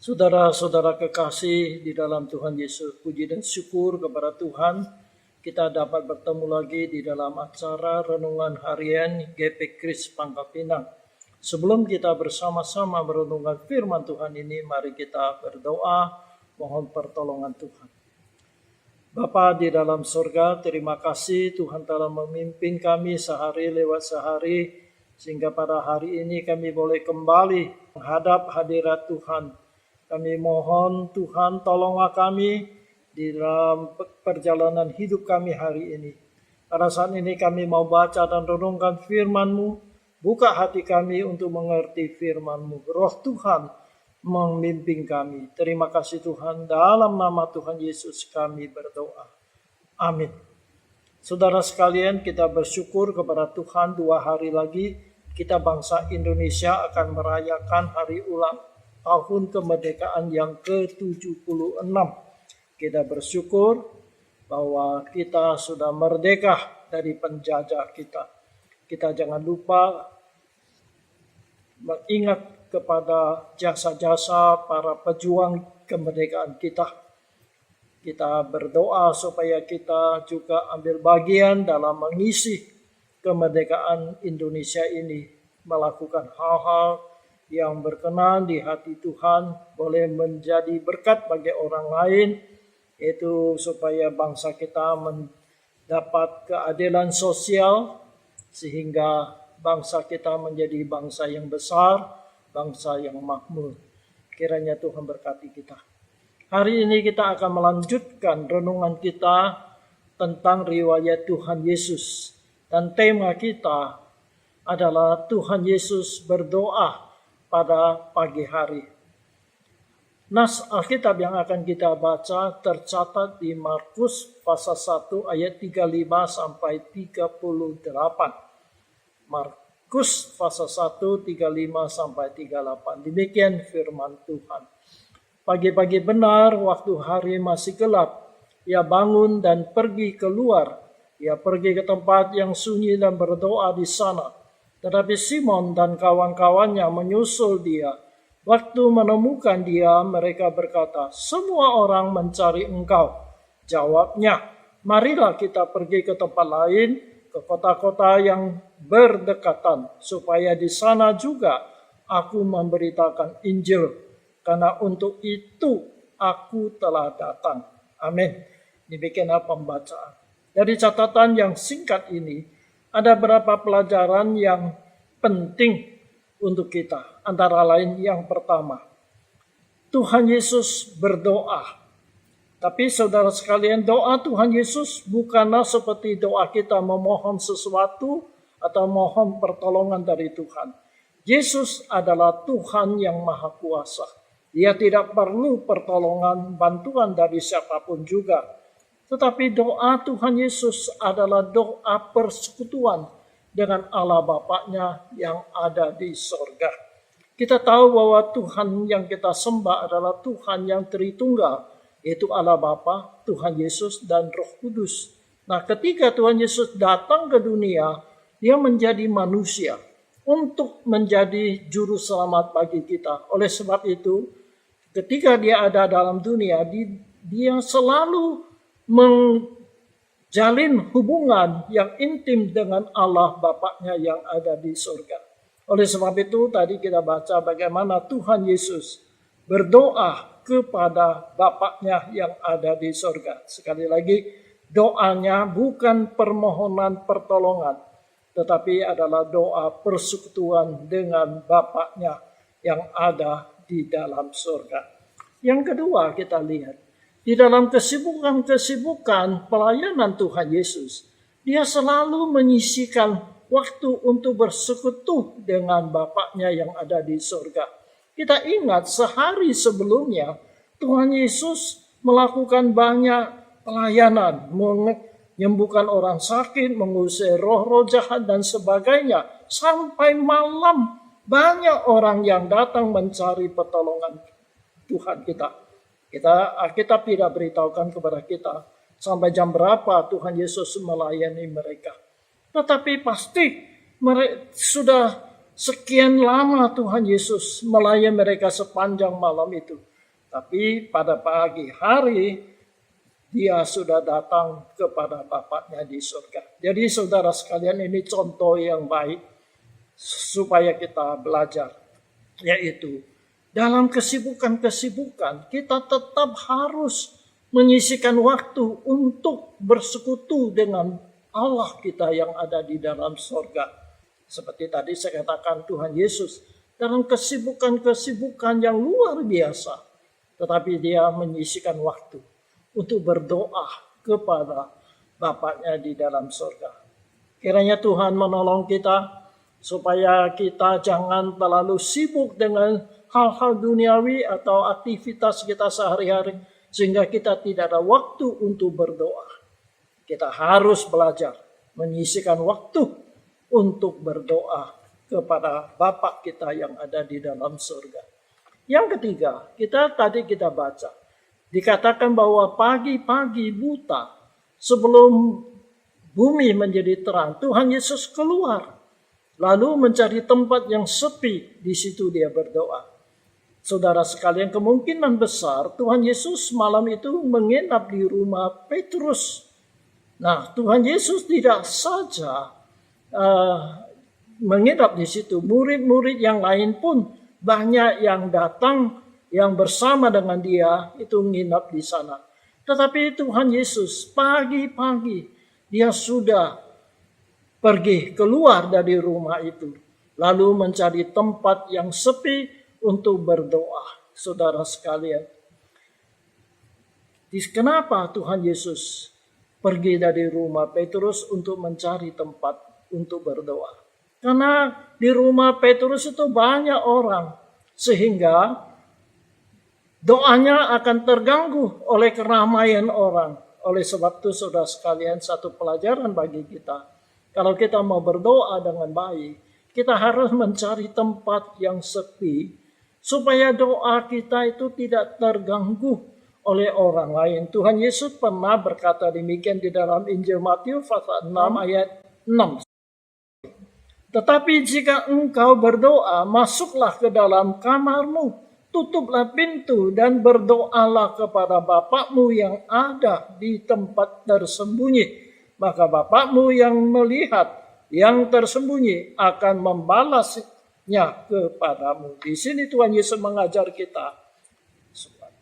Saudara-saudara kekasih di dalam Tuhan Yesus, puji dan syukur kepada Tuhan, kita dapat bertemu lagi di dalam acara Renungan Harian GP Kris Pangkal Pinang. Sebelum kita bersama-sama merenungkan firman Tuhan ini, mari kita berdoa, mohon pertolongan Tuhan. Bapa di dalam surga, terima kasih Tuhan telah memimpin kami sehari lewat sehari, sehingga pada hari ini kami boleh kembali menghadap hadirat Tuhan. Kami mohon Tuhan tolonglah kami di dalam perjalanan hidup kami hari ini. Pada saat ini kami mau baca dan renungkan firman-Mu. Buka hati kami untuk mengerti firman-Mu. Roh Tuhan memimpin kami. Terima kasih Tuhan. Dalam nama Tuhan Yesus kami berdoa. Amin. Saudara sekalian, kita bersyukur kepada Tuhan 2 hari lagi. Kita bangsa Indonesia akan merayakan hari ulang tahun kemerdekaan yang ke-76. Kita bersyukur bahwa kita sudah merdeka dari penjajah kita. Kita jangan lupa mengingat kepada jasa-jasa para pejuang kemerdekaan kita. Kita berdoa supaya kita juga ambil bagian dalam mengisi kemerdekaan Indonesia ini, melakukan hal-hal yang berkenan di hati Tuhan, boleh menjadi berkat bagi orang lain, itu supaya bangsa kita mendapat keadilan sosial, sehingga bangsa kita menjadi bangsa yang besar, bangsa yang makmur. Kiranya Tuhan berkati kita. Hari ini kita akan melanjutkan renungan kita tentang riwayat Tuhan Yesus. Dan tema kita adalah Tuhan Yesus berdoa pada pagi hari. Nas Alkitab yang akan kita baca tercatat di Markus pasal 1 ayat 35 sampai 38. Markus pasal 1 35 sampai 38. Demikian firman Tuhan. Pagi-pagi benar waktu hari masih gelap, ia bangun dan pergi keluar. Ia pergi ke tempat yang sunyi dan berdoa di sana. Tetapi Simon dan kawan-kawannya menyusul dia. Waktu menemukan dia, mereka berkata, "Semua orang mencari engkau." Jawabnya, "Marilah kita pergi ke tempat lain, ke kota-kota yang berdekatan, supaya di sana juga aku memberitakan Injil, karena untuk itu aku telah datang." Amin. Demikianlah pembacaan. Dari catatan yang singkat ini, ada beberapa pelajaran yang penting untuk kita. Antara lain yang pertama, Tuhan Yesus berdoa. Tapi saudara sekalian, doa Tuhan Yesus bukanlah seperti doa kita memohon sesuatu atau mohon pertolongan dari Tuhan. Yesus adalah Tuhan yang Maha Kuasa. Dia tidak perlu pertolongan, bantuan dari siapapun juga. Tetapi doa Tuhan Yesus adalah doa persekutuan dengan Allah Bapaknya yang ada di sorga. Kita tahu bahwa Tuhan yang kita sembah adalah Tuhan yang Tritunggal, yaitu Allah Bapa, Tuhan Yesus, dan Roh Kudus. Nah, ketika Tuhan Yesus datang ke dunia, dia menjadi manusia untuk menjadi juru selamat bagi kita. Oleh sebab itu, ketika dia ada dalam dunia, dia selalu menjalin hubungan yang intim dengan Allah Bapaknya yang ada di surga. Oleh sebab itu tadi kita baca bagaimana Tuhan Yesus berdoa kepada Bapaknya yang ada di surga. Sekali lagi, doanya bukan permohonan pertolongan, tetapi adalah doa persekutuan dengan Bapaknya yang ada di dalam surga. Yang kedua kita lihat, di dalam kesibukan pelayanan Tuhan Yesus, dia selalu menyisihkan waktu untuk bersekutu dengan Bapaknya yang ada di surga. Kita ingat sehari sebelumnya, Tuhan Yesus melakukan banyak pelayanan, menyembuhkan orang sakit, mengusir roh-roh jahat, dan sebagainya. Sampai malam, banyak orang yang datang mencari pertolongan Tuhan kita. Kita tidak beritahukan kepada kita sampai jam berapa Tuhan Yesus melayani mereka. Tetapi pasti sudah sekian lama Tuhan Yesus melayani mereka sepanjang malam itu. Tapi pada pagi hari dia sudah datang kepada Bapaknya di surga. Jadi saudara sekalian, ini contoh yang baik supaya kita belajar. Yaitu dalam kesibukan-kesibukan kita tetap harus menyisihkan waktu untuk bersekutu dengan Allah kita yang ada di dalam surga. Seperti tadi saya katakan, Tuhan Yesus dalam kesibukan-kesibukan yang luar biasa, tetapi dia menyisihkan waktu untuk berdoa kepada Bapaknya di dalam surga. Kiranya Tuhan menolong kita supaya kita jangan terlalu sibuk dengan hal-hal duniawi atau aktivitas kita sehari-hari, sehingga kita tidak ada waktu untuk berdoa. Kita harus belajar menyisihkan waktu untuk berdoa kepada Bapa kita yang ada di dalam surga. Yang ketiga, kita baca, dikatakan bahwa pagi-pagi buta sebelum bumi menjadi terang, Tuhan Yesus keluar lalu mencari tempat yang sepi, di situ dia berdoa. Saudara sekalian, kemungkinan besar Tuhan Yesus malam itu menginap di rumah Petrus. Nah, Tuhan Yesus tidak saja menginap di situ, murid-murid yang lain pun banyak yang datang, yang bersama dengan dia itu nginap di sana. Tetapi Tuhan Yesus pagi-pagi dia sudah pergi keluar dari rumah itu, lalu mencari tempat yang sepi untuk berdoa. Saudara sekalian, kenapa Tuhan Yesus pergi dari rumah Petrus untuk mencari tempat untuk berdoa? Karena di rumah Petrus itu banyak orang, sehingga doanya akan terganggu oleh keramaian orang. Oleh sebab itu saudara sekalian, satu pelajaran bagi kita. Kalau kita mau berdoa dengan baik, kita harus mencari tempat yang sepi, supaya doa kita itu tidak terganggu oleh orang lain. Tuhan Yesus pernah berkata demikian di dalam Injil Matius pasal 6 ayat 6. Tetapi jika engkau berdoa, masuklah ke dalam kamarmu, tutuplah pintu dan berdoalah kepada Bapakmu yang ada di tempat tersembunyi. Maka Bapakmu yang melihat yang tersembunyi akan membalasnya kepadamu. Di sini Tuhan Yesus mengajar kita,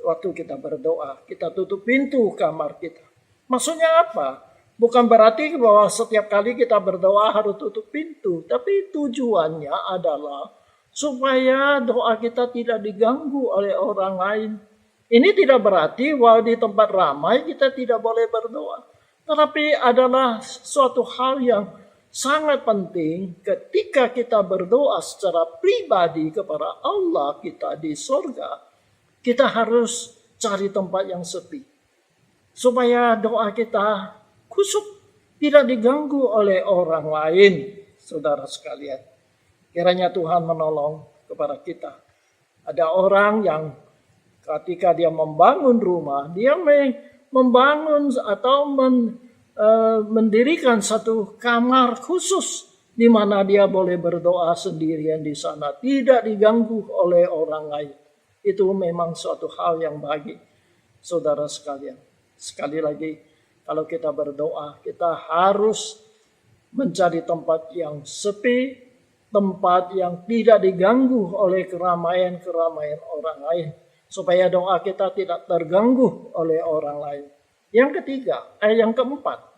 waktu kita berdoa, kita tutup pintu kamar kita. Maksudnya apa? Bukan berarti bahwa setiap kali kita berdoa harus tutup pintu. Tapi tujuannya adalah supaya doa kita tidak diganggu oleh orang lain. Ini tidak berarti bahwa di tempat ramai kita tidak boleh berdoa. Tetapi adalah suatu hal yang sangat penting ketika kita berdoa secara pribadi kepada Allah kita di surga. Kita harus cari tempat yang sepi, supaya doa kita khusyuk, tidak diganggu oleh orang lain. Saudara sekalian, kiranya Tuhan menolong kepada kita. Ada orang yang ketika dia membangun rumah, dia membangun atau mendirikan satu kamar khusus di mana dia boleh berdoa sendirian di sana, tidak diganggu oleh orang lain. Itu memang suatu hal yang baik, saudara sekalian. Sekali lagi, kalau kita berdoa, kita harus mencari tempat yang sepi, tempat yang tidak diganggu oleh keramaian-keramaian orang lain, supaya doa kita tidak terganggu oleh orang lain. Yang ketiga, yang keempat,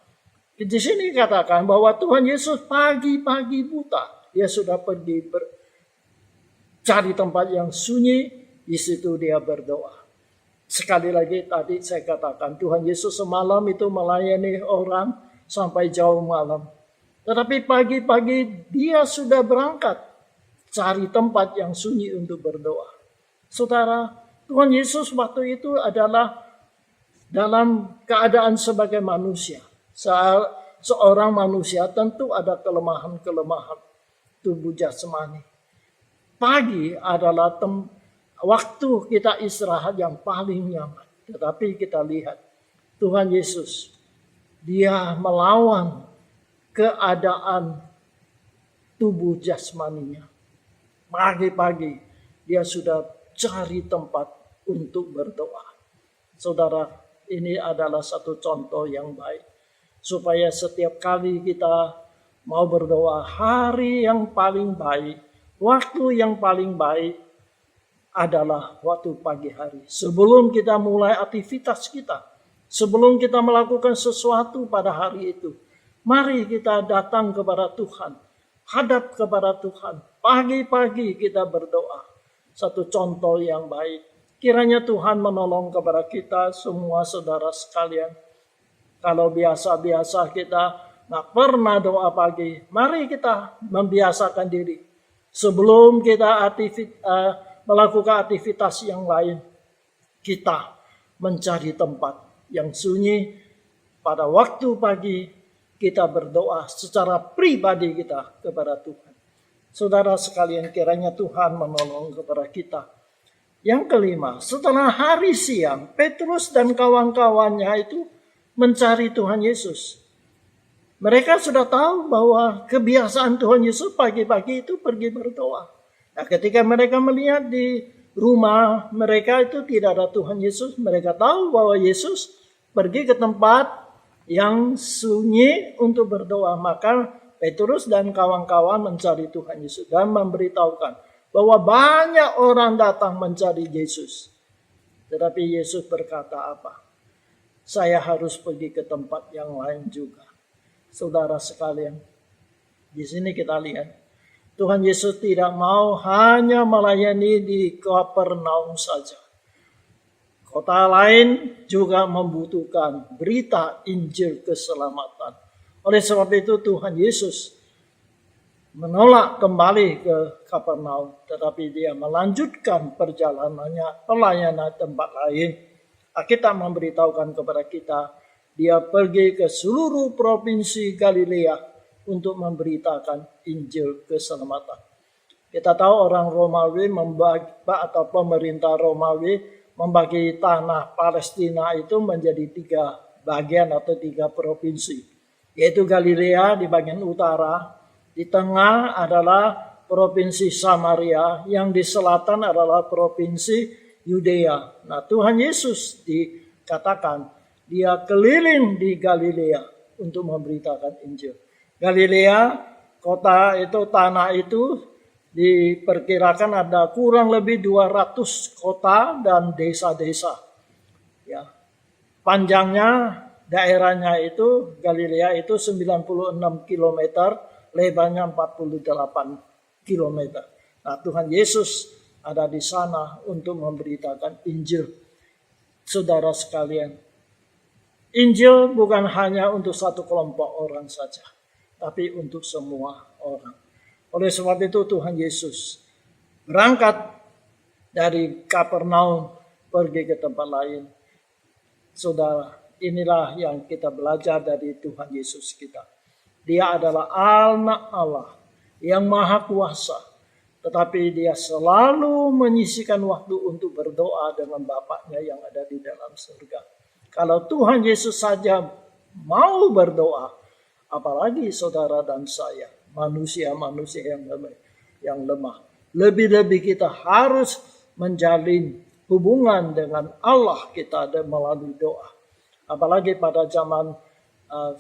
di sini katakan bahwa Tuhan Yesus pagi-pagi buta, dia sudah pergi cari tempat yang sunyi, di situ dia berdoa. Sekali lagi tadi saya katakan, Tuhan Yesus semalam itu melayani orang sampai jauh malam. Tetapi pagi-pagi dia sudah berangkat cari tempat yang sunyi untuk berdoa. Saudara, Tuhan Yesus waktu itu adalah dalam keadaan sebagai manusia. Seorang manusia tentu ada kelemahan-kelemahan tubuh jasmani. Pagi adalah waktu kita istirahat yang paling nyaman. Tetapi kita lihat Tuhan Yesus, dia melawan keadaan tubuh jasmaninya. Pagi-pagi dia sudah cari tempat untuk berdoa. Saudara, ini adalah satu contoh yang baik. Supaya setiap kali kita mau berdoa, hari yang paling baik, waktu yang paling baik adalah waktu pagi hari. Sebelum kita mulai aktivitas kita, sebelum kita melakukan sesuatu pada hari itu, mari kita datang kepada Tuhan, hadap kepada Tuhan. Pagi-pagi kita berdoa. Satu contoh yang baik. Kiranya Tuhan menolong kepada kita semua saudara sekalian. Kalau biasa-biasa kita nggak pernah doa pagi, mari kita membiasakan diri. Sebelum kita melakukan aktivitas yang lain, kita mencari tempat yang sunyi. Pada waktu pagi kita berdoa secara pribadi kita kepada Tuhan. Saudara sekalian, kiranya Tuhan menolong kepada kita. Yang kelima, setelah hari siang, Petrus dan kawan-kawannya itu mencari Tuhan Yesus. Mereka sudah tahu bahwa kebiasaan Tuhan Yesus pagi-pagi itu pergi berdoa. Nah, ketika mereka melihat di rumah mereka itu tidak ada Tuhan Yesus, mereka tahu bahwa Yesus pergi ke tempat yang sunyi untuk berdoa. Maka Petrus dan kawan-kawan mencari Tuhan Yesus dan memberitahukan bahwa banyak orang datang mencari Yesus. Tetapi Yesus berkata apa? Saya harus pergi ke tempat yang lain juga. Saudara sekalian, di sini kita lihat Tuhan Yesus tidak mau hanya melayani di Kapernaum saja. Kota lain juga membutuhkan berita Injil keselamatan. Oleh sebab itu Tuhan Yesus menolak kembali ke Kapernaum, tetapi dia melanjutkan perjalanannya, pelayanan tempat lain. Alkitab memberitahukan kepada kita, dia pergi ke seluruh provinsi Galilea untuk memberitakan Injil keselamatan. Kita tahu orang Romawi atau pemerintah Romawi membagi tanah Palestina itu menjadi 3 bagian atau 3 provinsi, yaitu Galilea di bagian utara. Di tengah adalah provinsi Samaria, yang di selatan adalah provinsi Yudea. Nah, Tuhan Yesus dikatakan dia keliling di Galilea untuk memberitakan Injil. Galilea, kota itu, tanah itu diperkirakan ada kurang lebih 200 kota dan desa-desa. Ya. Panjangnya daerahnya itu Galilea itu 96 kilometer. Lebarnya 48 km. Nah, Tuhan Yesus ada di sana untuk memberitakan Injil. Saudara sekalian, Injil bukan hanya untuk satu kelompok orang saja, tapi untuk semua orang. Oleh sebab itu Tuhan Yesus berangkat dari Kapernaum pergi ke tempat lain. Saudara, inilah yang kita belajar dari Tuhan Yesus kita. Dia adalah Anak Allah yang Maha Kuasa. Tetapi dia selalu menyisihkan waktu untuk berdoa dengan Bapa-Nya yang ada di dalam surga. Kalau Tuhan Yesus saja mau berdoa, apalagi saudara dan saya, manusia-manusia yang lemah. Lebih-lebih kita harus menjalin hubungan dengan Allah kita melalui doa. Apalagi pada zaman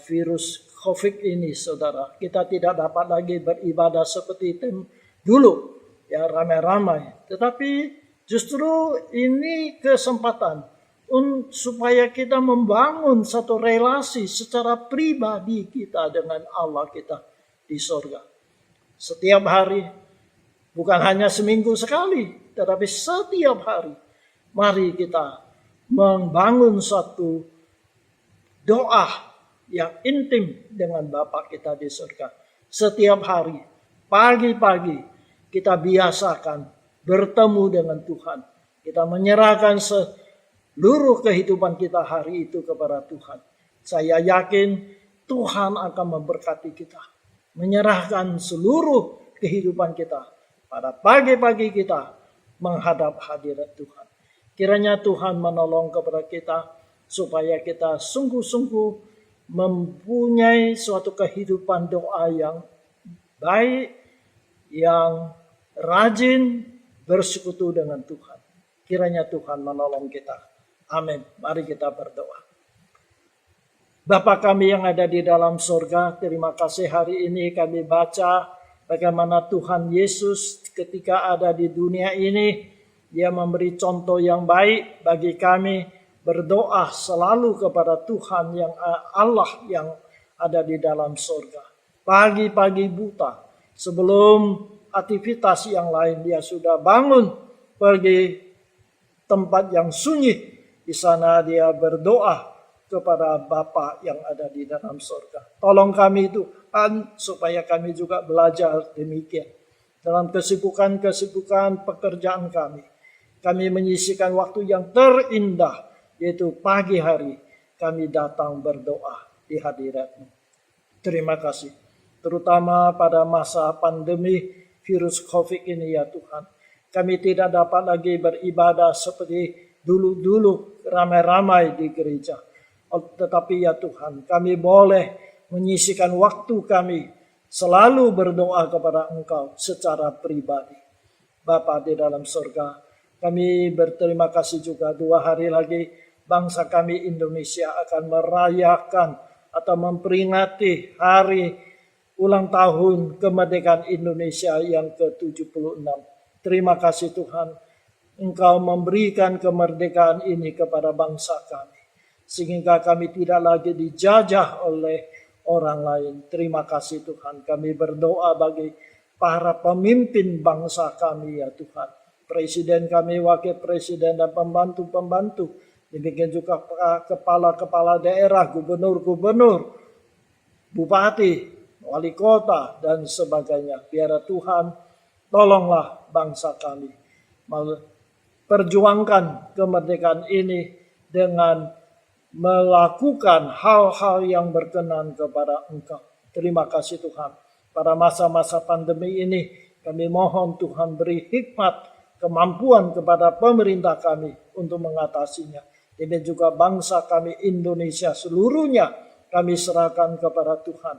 virus COVID ini, saudara, kita tidak dapat lagi beribadah seperti dulu, ya ramai-ramai. Tetapi justru ini kesempatan supaya kita membangun satu relasi secara pribadi kita dengan Allah kita di surga. Setiap hari, bukan hanya seminggu sekali, tetapi setiap hari, mari kita membangun satu doa yang intim dengan Bapa kita di surga. Setiap hari, pagi-pagi, kita biasakan bertemu dengan Tuhan. Kita menyerahkan seluruh kehidupan kita hari itu kepada Tuhan. Saya yakin Tuhan akan memberkati kita. Menyerahkan seluruh kehidupan kita pada pagi-pagi kita menghadap hadirat Tuhan. Kiranya Tuhan menolong kepada kita supaya kita sungguh-sungguh mempunyai suatu kehidupan doa yang baik, yang rajin bersekutu dengan Tuhan. Kiranya Tuhan menolong kita. Amin. Mari kita berdoa. Bapa kami yang ada di dalam surga, terima kasih hari ini kami baca bagaimana Tuhan Yesus ketika ada di dunia ini, Dia memberi contoh yang baik bagi kami berdoa selalu kepada Tuhan yang Allah yang ada di dalam surga. Pagi-pagi buta, sebelum aktivitas yang lain, Dia sudah bangun pergi tempat yang sunyi. Di sana Dia berdoa kepada Bapa yang ada di dalam surga. Tolong kami Tuhan supaya kami juga belajar demikian. Dalam kesibukan-kesibukan pekerjaan kami menyisihkan waktu yang terindah, yaitu pagi hari kami datang berdoa di hadirat-Mu. Terima kasih. Terutama pada masa pandemi virus COVID ini ya Tuhan. Kami tidak dapat lagi beribadah seperti dulu-dulu ramai-ramai di gereja. Tetapi ya Tuhan, kami boleh menyisihkan waktu kami selalu berdoa kepada Engkau secara pribadi. Bapa di dalam surga, kami berterima kasih juga 2 hari lagi bangsa kami Indonesia akan merayakan atau memperingati hari ulang tahun kemerdekaan Indonesia yang ke-76. Terima kasih Tuhan, Engkau memberikan kemerdekaan ini kepada bangsa kami, sehingga kami tidak lagi dijajah oleh orang lain. Terima kasih Tuhan. Kami berdoa bagi para pemimpin bangsa kami ya Tuhan. Presiden kami, wakil presiden dan pembantu-pembantu. Demikian juga kepala-kepala daerah, gubernur-gubernur, bupati, wali kota dan sebagainya. Biar Tuhan tolonglah bangsa kami perjuangkan kemerdekaan ini dengan melakukan hal-hal yang berkenan kepada Engkau. Terima kasih Tuhan. Pada masa-masa pandemi ini kami mohon Tuhan beri hikmat, kemampuan kepada pemerintah kami untuk mengatasinya. Ini juga bangsa kami Indonesia seluruhnya kami serahkan kepada Tuhan.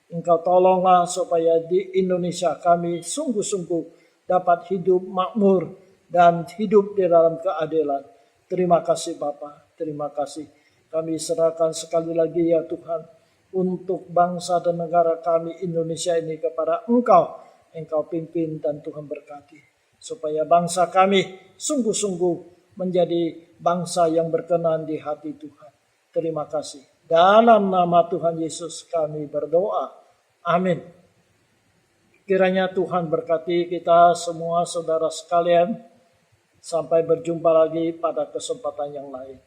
Engkau tolonglah supaya di Indonesia kami sungguh-sungguh dapat hidup makmur dan hidup di dalam keadilan. Terima kasih Bapa, terima kasih. Kami serahkan sekali lagi ya Tuhan untuk bangsa dan negara kami Indonesia ini kepada Engkau. Engkau pimpin dan Tuhan berkati. Supaya bangsa kami sungguh-sungguh menjadi bangsa yang berkenan di hati Tuhan. Terima kasih. Dalam nama Tuhan Yesus kami berdoa. Amin. Kiranya Tuhan berkati kita semua saudara sekalian. Sampai berjumpa lagi pada kesempatan yang lain.